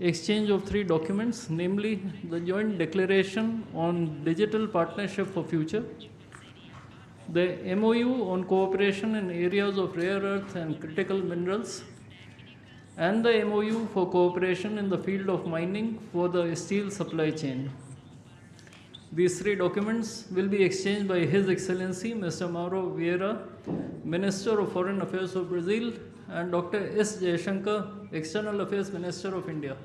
exchange of 3 documents, namely the Joint Declaration on Digital Partnership for Future, the MOU on cooperation in areas of rare earth and critical minerals, and the MOU for cooperation in the field of mining for the steel supply chain. These 3 documents will be exchanged by His Excellency Mr. Mauro Vieira, Minister of Foreign Affairs of Brazil, and Dr. S. Jaishankar, External Affairs Minister of India.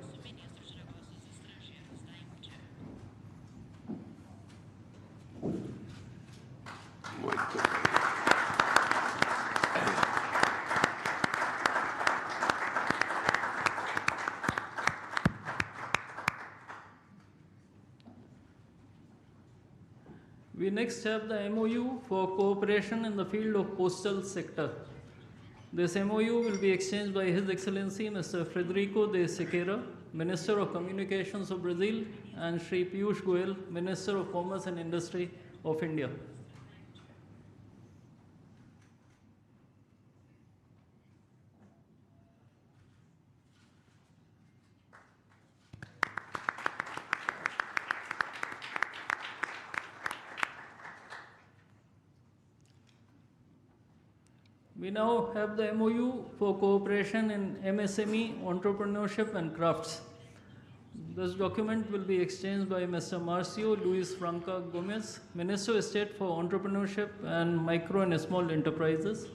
We next have the MOU for cooperation in the field of postal sector. This MOU will be exchanged by His Excellency Mr. Frederico de Siqueira, Minister of Communications of Brazil, and Shri Piyush Goyal, Minister of Commerce and Industry of India. We now have the MOU for cooperation in MSME, entrepreneurship and crafts. This document will be exchanged by Mr. Marcio Luis Franca Gomez, Minister of State for Entrepreneurship and Micro and Small Enterprises,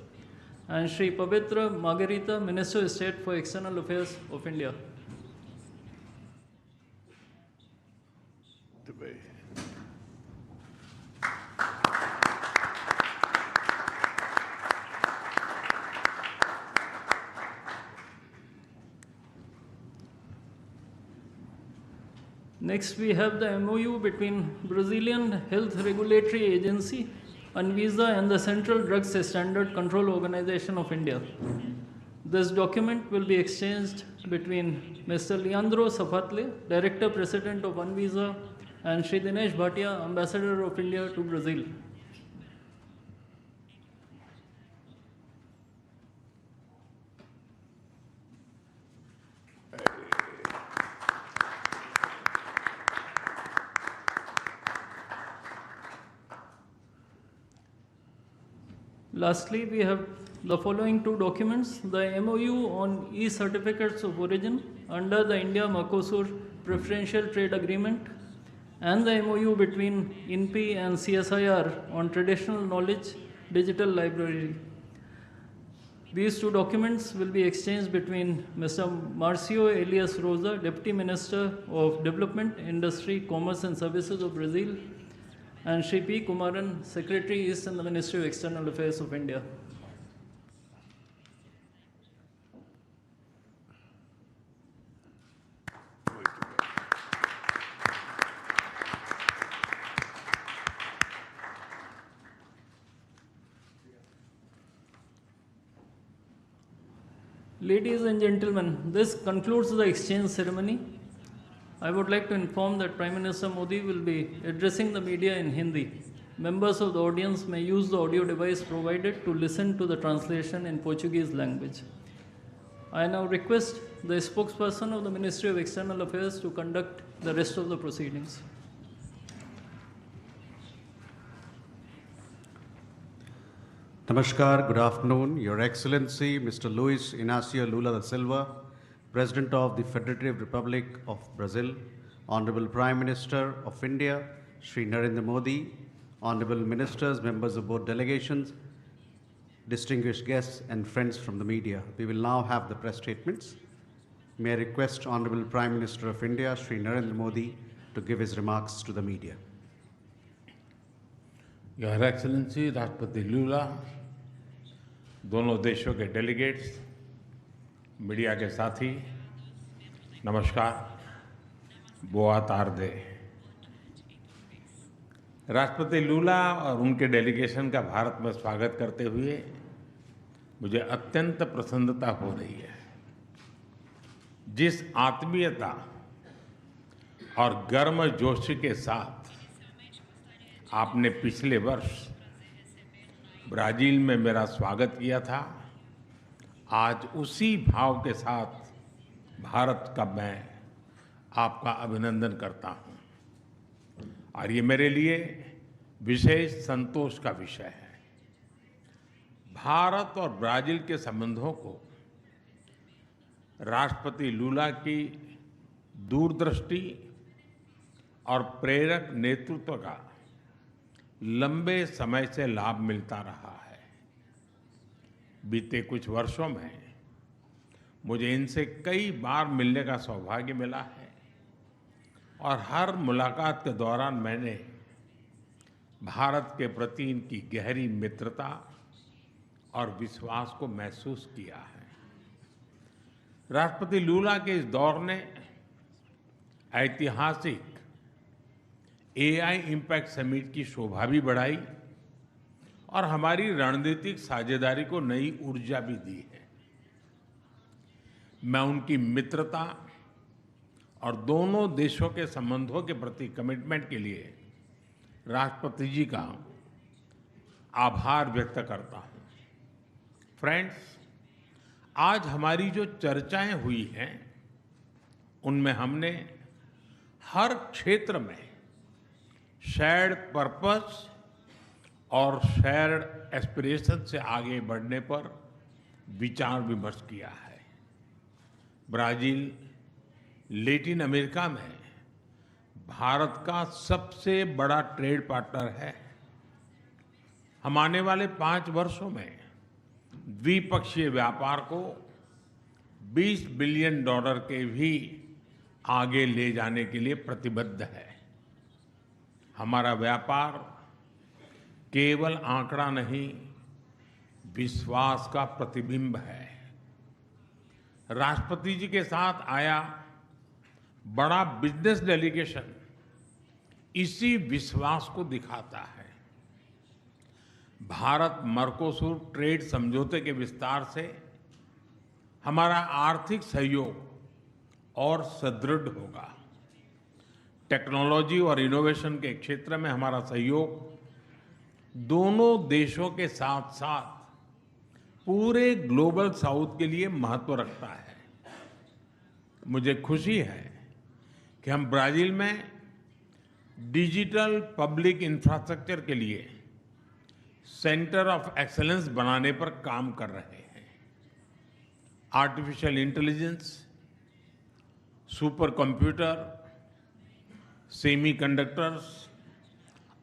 and Shri Pavitra Margarita, Minister of State for External Affairs of India. Next, we have the MOU between Brazilian Health Regulatory Agency, Anvisa, and the Central Drugs Standard Control Organization of India. This document will be exchanged between Mr. Leandro Safatle, Director President of Anvisa, and Shri Dinesh Bhatia, Ambassador of India to Brazil. Lastly, we have the following 2 documents: the MOU on e-certificates of origin under the India-Mercosur Preferential Trade Agreement, and the MOU between INPI and CSIR on Traditional Knowledge Digital Library. These 2 documents will be exchanged between Mr. Marcio Elias Rosa, Deputy Minister of Development, Industry, Commerce and Services of Brazil, and Shri P. Kumaran, Secretary East in the Ministry of External Affairs of India. Ladies and gentlemen, this concludes the exchange ceremony. I would like to inform that Prime Minister Modi will be addressing the media in Hindi. Members of the audience may use the audio device provided to listen to the translation in Portuguese language. I now request the spokesperson of the Ministry of External Affairs to conduct the rest of the proceedings. Namaskar, good afternoon. Your Excellency, Mr. Luis Inácio Lula da Silva, President of the Federative Republic of Brazil, Honorable Prime Minister of India, Shri Narendra Modi, Honorable Ministers, members of both delegations, distinguished guests and friends from the media. We will now have the press statements. May I request Honorable Prime Minister of India, Shri Narendra Modi, to give his remarks to the media. Your Excellency, राष्ट्रपति लूला, दोनों देशों के delegates, media के साथी, नमस्कार, बोआ तारदे। राष्ट्रपति लूला और उनके डेलीगेशन का भारत में स्वागत करते हुए मुझे अत्यंत प्रसन्नता हो रही है। जिस आत्मीयता और गर्मजोशी के साथ आपने पिछले वर्ष ब्राजील में मेरा स्वागत किया था, आज उसी भाव के साथ भारत का मैं आपका अभिनंदन करता हूं और ये मेरे लिए विशेष संतोष का विषय है। भारत और ब्राजील के संबंधों को राष्ट्रपति लूला की दूरदृष्टि और प्रेरक नेतृत्व का लंबे समय से लाभ मिलता रहा है। बीते कुछ वर्षों में मुझे इनसे कई बार मिलने का सौभाग्य मिला है और हर मुलाकात के दौरान मैंने भारत के प्रति इनकी गहरी मित्रता और विश्वास को महसूस किया है। राष्ट्रपति लूला के इस दौर ने ऐतिहासिक एआई इम्पैक्ट समिट की शोभा भी बढ़ाई और हमारी रणनीतिक साझेदारी को नई ऊर्जा भी दी है। मैं उनकी मित्रता और दोनों देशों के संबंधों के प्रति कमिटमेंट के लिए राष्ट्रपति जी का आभार व्यक्त करता हूं। फ्रेंड्स, आज हमारी जो चर्चाएं हुई हैं उनमें हमने हर क्षेत्र में शेयर्ड पर्पस और शेयर्ड एस्पिरेशन से आगे बढ़ने पर विचार विमर्श किया है। ब्राजील लैटिन अमेरिका में भारत का सबसे बड़ा ट्रेड पार्टनर है। हम आने वाले 5 वर्षों में द्विपक्षीय व्यापार को $20 बिलियन के भी आगे ले जाने के लिए प्रतिबद्ध है। हमारा व्यापार केवल आंकड़ा नहीं, विश्वास का प्रतिबिंब है। राष्ट्रपति जी के साथ आया बड़ा बिजनेस डेलीगेशन इसी विश्वास को दिखाता है। भारत मर्कोसूर ट्रेड समझौते के विस्तार से हमारा आर्थिक सहयोग और सुदृढ़ होगा। टेक्नोलॉजी और इनोवेशन के क्षेत्र में हमारा सहयोग दोनों देशों के साथ साथ पूरे ग्लोबल साउथ के लिए महत्व रखता है। मुझे खुशी है कि हम ब्राजील में डिजिटल पब्लिक इंफ्रास्ट्रक्चर के लिए सेंटर ऑफ एक्सीलेंस बनाने पर काम कर रहे हैं। Artificial intelligence, super computer, semiconductors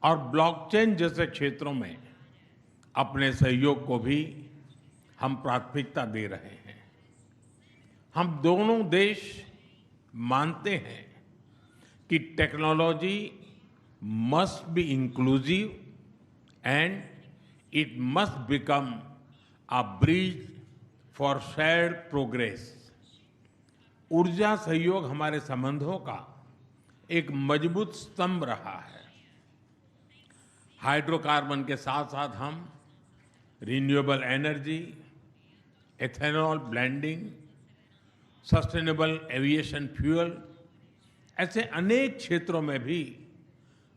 और ब्लॉकचेन जैसे क्षेत्रों में अपने सहयोग को भी हम प्राथमिकता दे रहे हैं। हम दोनों देश मानते हैं कि technology must be inclusive and it must become a bridge for shared progress. ऊर्जा सहयोग हमारे संबंधों का एक मजबूत स्तंभ रहा है। हाइड्रोकार्बन के साथ साथ हम renewable energy, ethanol blending, sustainable aviation fuel ऐसे अनेक क्षेत्रों में भी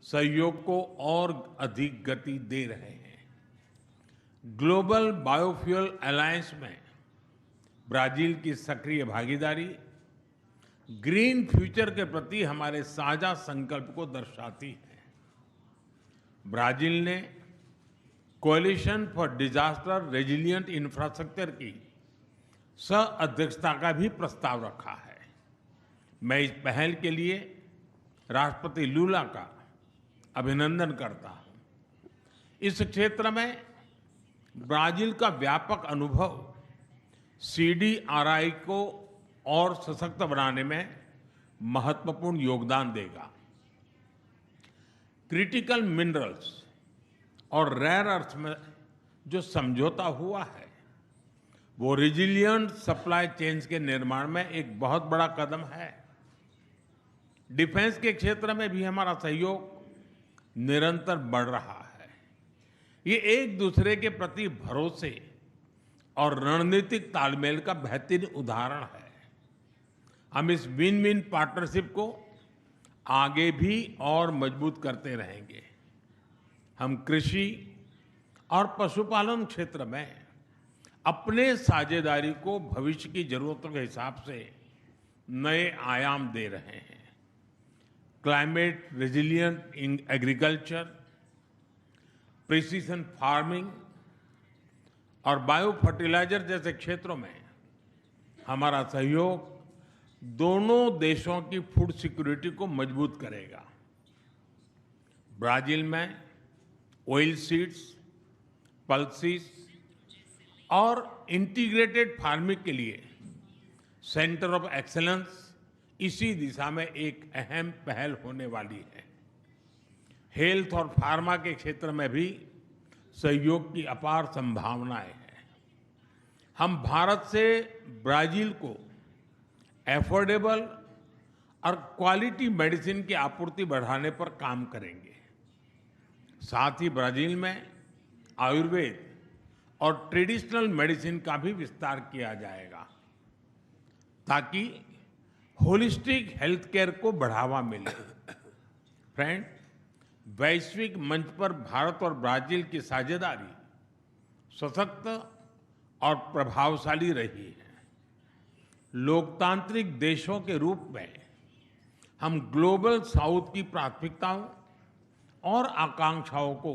सहयोग को और अधिक गति दे रहे हैं। ग्लोबल बायोफ्यूल अलायंस में ब्राजील की सक्रिय भागीदारी ग्रीन फ्यूचर के प्रति हमारे साझा संकल्प को दर्शाती है। ब्राजील ने coalition for disaster resilient infrastructure की सह-अध्यक्षता का भी प्रस्ताव रखा है। मैं इस पहल के लिए राष्ट्रपति लूला का अभिनंदन करता हूं। इस क्षेत्र में ब्राजील का व्यापक अनुभव सीडीआरआई को और सशक्त बनाने में महत्वपूर्ण योगदान देगा। क्रिटिकल मिनरल्स और रेयर अर्थ में जो समझौता हुआ है वो रेजिलिएंट सप्लाई चेन्स के निर्माण में एक बहुत बड़ा कदम है। डिफेंस के क्षेत्र में भी हमारा सहयोग निरंतर बढ़ रहा है। ये एक दूसरे के प्रति भरोसे और रणनीतिक तालमेल का बेहतरीन उदाहरण है। हम इस विन विन पार्टनरशिप को आगे भी और मजबूत करते रहेंगे। हम कृषि और पशुपालन क्षेत्र में अपने साझेदारी को भविष्य की जरूरतों के हिसाब से नए आयाम दे रहे हैं। Climate resilient in agriculture, precision farming और बायो फर्टिलाइजर जैसे क्षेत्रों में हमारा सहयोग दोनों देशों की फूड सिक्योरिटी को मजबूत करेगा। ब्राजील में ऑयल सीड्स, पल्सीज और इंटीग्रेटेड फार्मिंग के लिए सेंटर ऑफ एक्सीलेंस इसी दिशा में एक अहम पहल होने वाली है। हेल्थ और फार्मा के क्षेत्र में भी सहयोग की अपार संभावनाएं हैं। हम भारत से ब्राजील को एफोर्डेबल और क्वालिटी मेडिसिन की आपूर्ति बढ़ाने पर काम करेंगे। साथ ही ब्राजील में आयुर्वेद और ट्रेडिशनल मेडिसिन का भी विस्तार किया जाएगा ताकि होलिस्टिक हेल्थ केयर को बढ़ावा मिले। फ्रेंड, वैश्विक मंच पर भारत और ब्राजील की साझेदारी सशक्त और प्रभावशाली रही है। लोकतांत्रिक देशों के रूप में हम ग्लोबल साउथ की प्राथमिकताओं और आकांक्षाओं को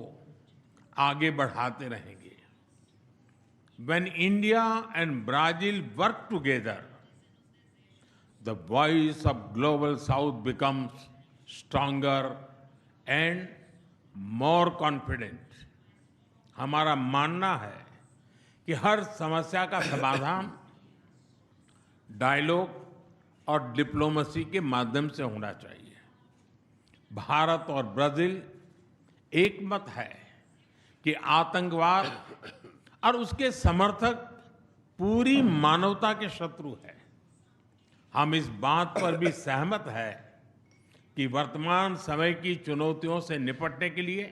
आगे बढ़ाते रहेंगे। When India and Brazil work together, the voice of global south becomes stronger and more confident. हमारा मानना है कि हर समस्या का समाधान डायलॉग और डिप्लोमेसी के माध्यम से होना चाहिए। भारत और ब्राजील एक मत है कि आतंकवाद और उसके समर्थक पूरी मानवता के शत्रु है। हम इस बात पर भी सहमत है कि वर्तमान समय की चुनौतियों से निपटने के लिए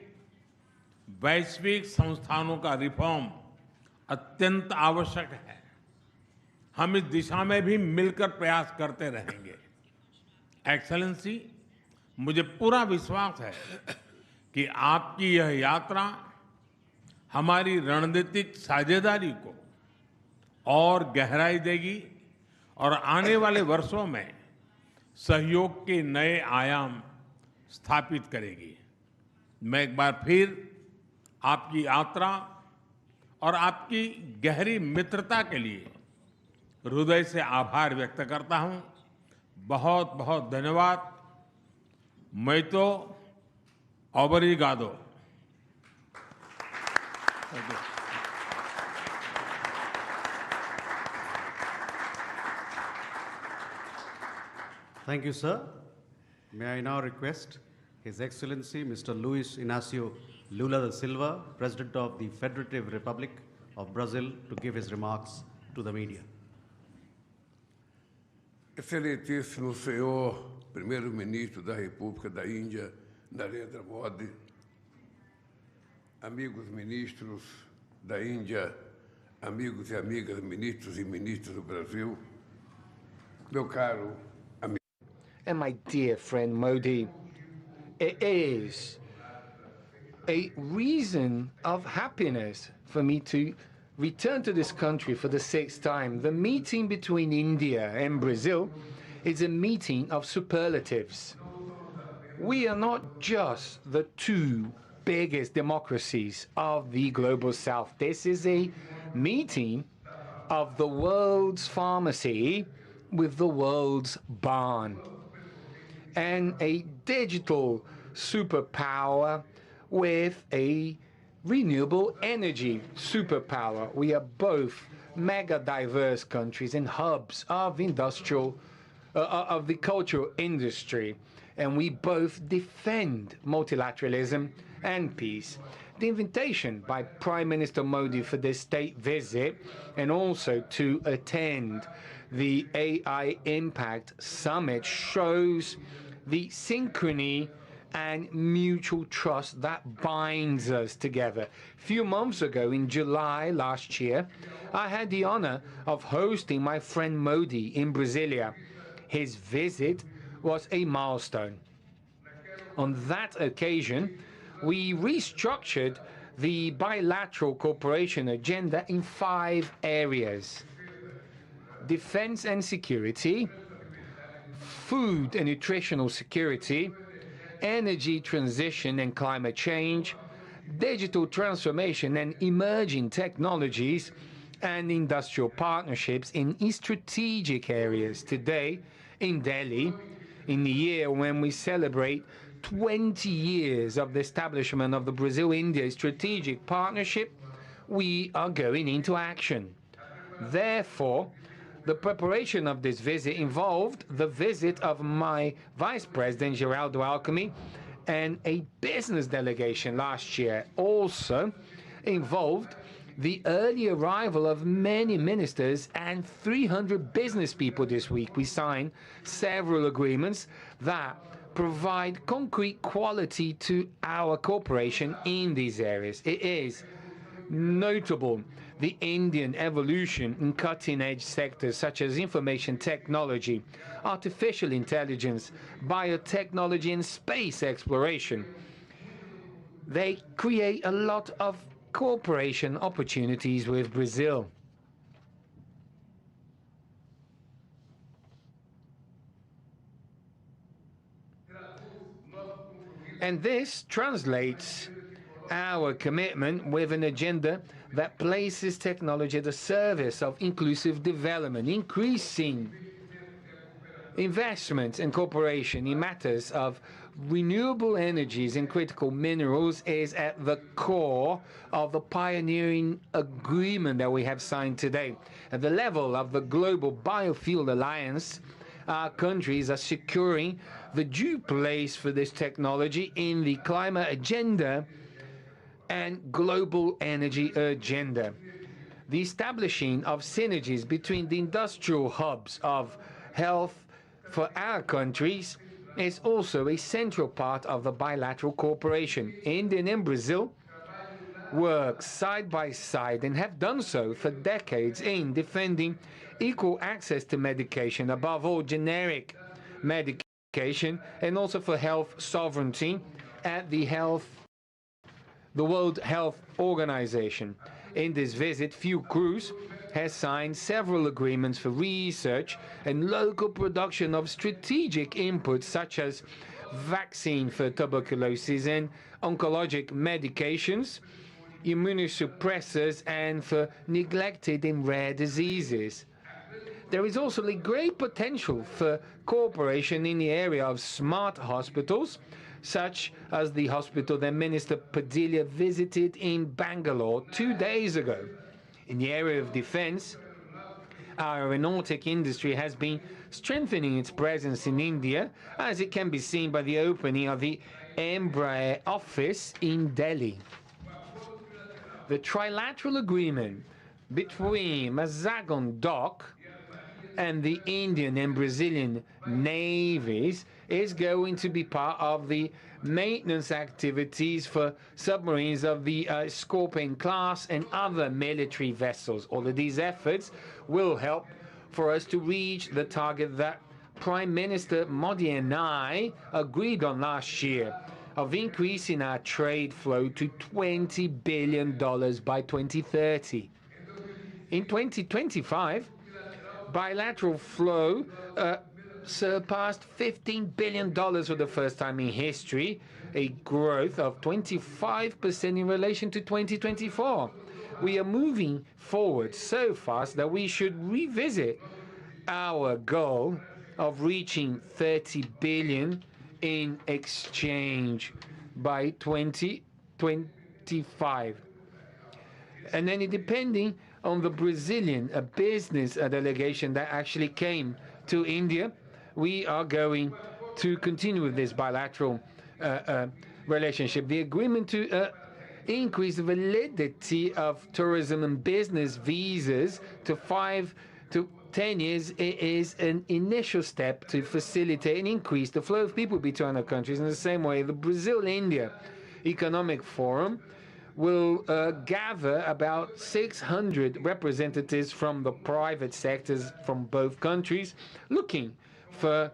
वैश्विक संस्थानों का रिफॉर्म अत्यंत आवश्यक है। हम इस दिशा में भी मिलकर प्रयास करते रहेंगे। एक्सेलेंसी, मुझे पूरा विश्वास है कि आपकी यह यात्रा हमारी रणनीतिक साझेदारी को और गहराई देगी और आने वाले वर्षों में सहयोग के नए आयाम स्थापित करेगी। मैं एक बार फिर आपकी यात्रा और आपकी गहरी मित्रता के लिए हृदय से आभार व्यक्त करता हूं। बहुत बहुत धन्यवाद। मैं तो ओब्रिगादो। Thank you, sir. May I now request His Excellency Mr. Luis Inácio Lula da Silva, President of the Federative Republic of Brazil, to give his remarks to the media. Excelentíssimo senhor Primeiro-Ministro da República da Índia, Narendra Modi, amigos ministros da Índia, amigos e amigas ministros e ministras do Brasil, meu caro amigo. And my dear friend Modi, it is a reason of happiness for me to return to this country for the sixth time. The meeting between India and Brazil is a meeting of superlatives. We are not just the two biggest democracies of the global south. This is a meeting of the world's pharmacy with the world's barn, and a digital superpower with a renewable energy superpower. We are both mega diverse countries and hubs of of the cultural industry, and we both defend multilateralism and peace. The invitation by Prime Minister Modi for this state visit and also to attend the AI Impact Summit shows the synchrony and mutual trust that binds us together. A few months ago, in July last year, I had the honor of hosting my friend Modi in Brasilia. His visit was a milestone. On that occasion, we restructured the bilateral cooperation agenda in 5 areas: defense and security, food and nutritional security, energy transition and climate change, digital transformation and emerging technologies, and industrial partnerships in strategic areas. Today, in Delhi, in the year when we celebrate 20 years of the establishment of the Brazil-India Strategic Partnership, we are going into action. Therefore, the preparation of this visit involved the visit of my Vice President, Geraldo Alckmin, and a business delegation last year. Also involved the early arrival of many ministers and 300 business people this week. We signed several agreements that provide concrete quality to our cooperation in these areas. It is notable the Indian evolution in cutting-edge sectors such as information technology, artificial intelligence, biotechnology, and space exploration. They create a lot of cooperation opportunities with Brazil. And this translates our commitment with an agenda that places technology at the service of inclusive development, increasing investments and cooperation in matters of renewable energies and critical minerals is at the core of the pioneering agreement that we have signed today. At the level of the Global Biofuel Alliance, our countries are securing the due place for this technology in the climate agenda and global energy agenda. The establishing of synergies between the industrial hubs of health for our countries is also a central part of the bilateral cooperation. India and Brazil work side by side and have done so for decades in defending equal access to medication, above all generic medication, and also for health sovereignty at the World Health Organization. In this visit, Fiocruz has signed several agreements for research and local production of strategic inputs such as vaccine for tuberculosis and oncologic medications, immunosuppressors, and for neglected and rare diseases. There is also a great potential for cooperation in the area of smart hospitals, such as the hospital that Minister Padilla visited in Bangalore 2 days ago. In the area of defense, our aeronautic industry has been strengthening its presence in India, as it can be seen by the opening of the Embraer office in Delhi. The trilateral agreement between Mazagon Dock and the Indian and Brazilian navies is going to be part of the maintenance activities for submarines of the Scorpion class and other military vessels. All of these efforts will help for us to reach the target that Prime Minister Modi and I agreed on last year of increasing our trade flow to $20 billion by 2030. In 2025, bilateral flow surpassed $15 billion for the first time in history, a growth of 25% in relation to 2024. We are moving forward so fast that we should revisit our goal of reaching 30 billion in exchange by 2025. And then depending on the Brazilian business delegation that actually came to India, we are going to continue with this bilateral relationship. The agreement to increase the validity of tourism and business visas to 5 to 10 years is an initial step to facilitate and increase the flow of people between our countries. In the same way, the Brazil-India Economic Forum will gather about 600 representatives from the private sectors from both countries, looking for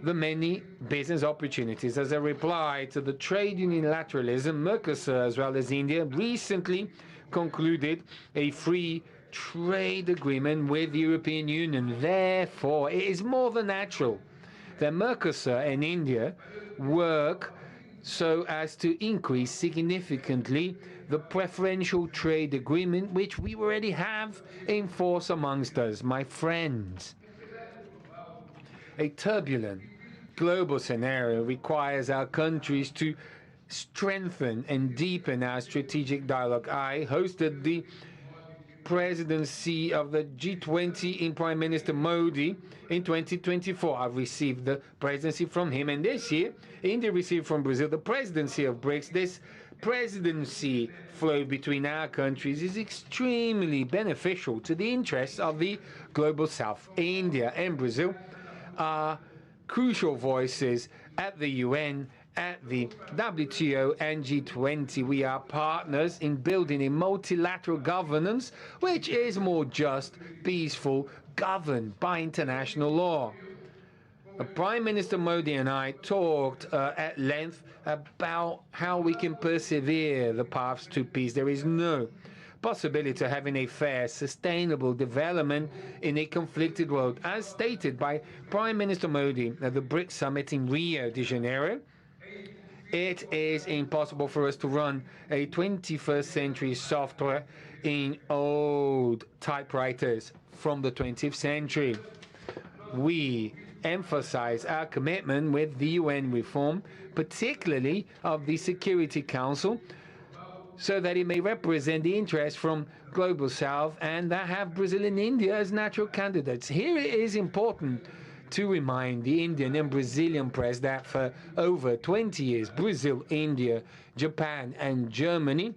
the many business opportunities. As a reply to the trade unilateralism, Mercosur, as well as India, recently concluded a free trade agreement with the European Union. Therefore, it is more than natural that Mercosur and India work so as to increase significantly the preferential trade agreement which we already have in force amongst us. My friends, a turbulent global scenario requires our countries to strengthen and deepen our strategic dialogue. I hosted the presidency of the G20 in Prime Minister Modi in 2024. I've received the presidency from him, and this year India received from Brazil the presidency of BRICS. This presidency flow between our countries is extremely beneficial to the interests of the global south. India and Brazil are crucial voices at the UN, at the WTO and G20. We are partners in building a multilateral governance which is more just, peaceful, governed by international law. Prime Minister Modi and I talked at length about how we can persevere the paths to peace. There is no possibility of having a fair, sustainable development in a conflicted world. As stated by Prime Minister Modi at the BRICS summit in Rio de Janeiro, it is impossible for us to run a 21st century software in old typewriters from the 20th century. We emphasize our commitment with the UN reform, particularly of the Security Council, so that it may represent the interests from Global South and that have Brazil and India as natural candidates. Here it is important to remind the Indian and Brazilian press that for over 20 years, Brazil, India, Japan, and Germany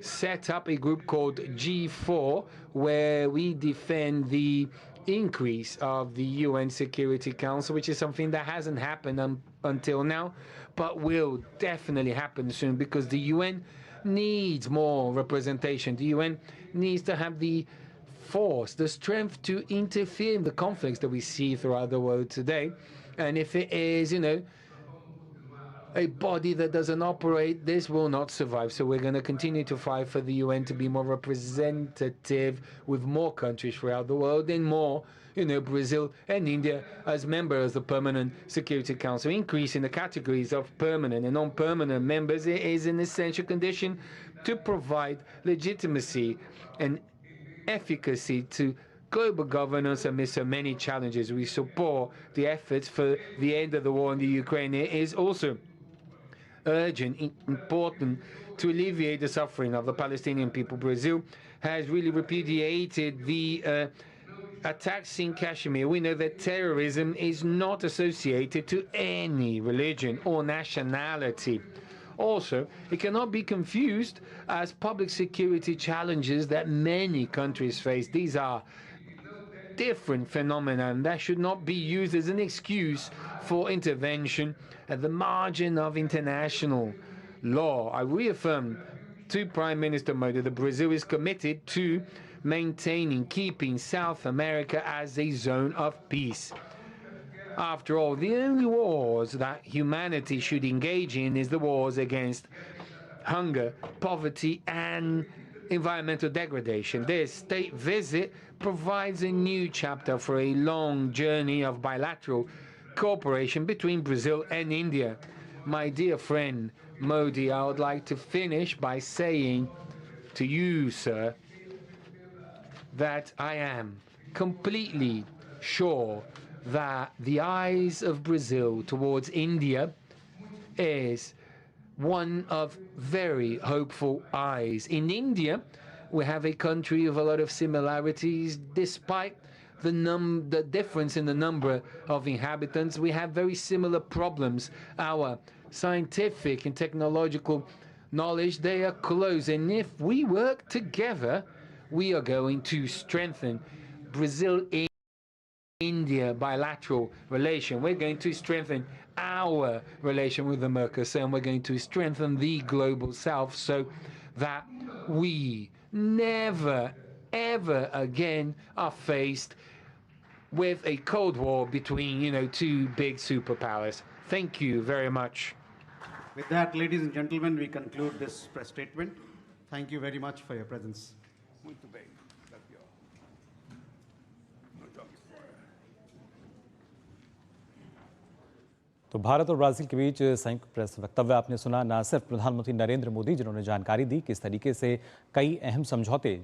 set up a group called G4, where we defend the increase of the UN Security Council, which is something that hasn't happened until now, but will definitely happen soon, because the UN needs more representation. The UN needs to have the force, the strength to interfere in the conflicts that we see throughout the world today. And if it is, a body that doesn't operate, this will not survive. So we're going to continue to fight for the UN to be more representative with more countries throughout the world and more, Brazil and India as members of the Permanent Security Council. Increasing the categories of permanent and non-permanent members is an essential condition to provide legitimacy and efficacy to global governance amidst so many challenges. We support the efforts for the end of the war in the Ukraine. It is also urgent, important to alleviate the suffering of the Palestinian people. Brazil has really repudiated the attacks in Kashmir. We know that terrorism is not associated to any religion or nationality. Also, it cannot be confused as public security challenges that many countries face. These are different phenomena, and that should not be used as an excuse for intervention at the margin of international law. I reaffirm to Prime Minister Modi that Brazil is committed to maintaining, keeping South America as a zone of peace. After all, the only wars that humanity should engage in is the wars against hunger, poverty, and environmental degradation. This state visit provides a new chapter for a long journey of bilateral cooperation between Brazil and India. My dear friend Modi, I would like to finish by saying to you, sir, that I am completely sure that the eyes of Brazil towards India is one of very hopeful eyes. In India, we have a country of a lot of similarities. Despite the difference in the number of inhabitants, we have very similar problems. Our scientific and technological knowledge, they are close. And if we work together, we are going to strengthen Brazil-India bilateral relation. We're going to strengthen our relation with the Mercosur, and we're going to strengthen the global south so that we never, ever again are faced with a Cold War between, two big superpowers. Thank you very much. With that, ladies and gentlemen, we conclude this press statement. Thank you very much for your presence. Muito bem, Gabriel. Não jogue fora. तो भारत और Brazil के बीच संयुक्त press वक्तव्य आपने सुना। न सिर्फ प्रधानमंत्री नरेंद्र मोदी जिन्होंने जानकारी दी किस तरीके से कई अहम समझौते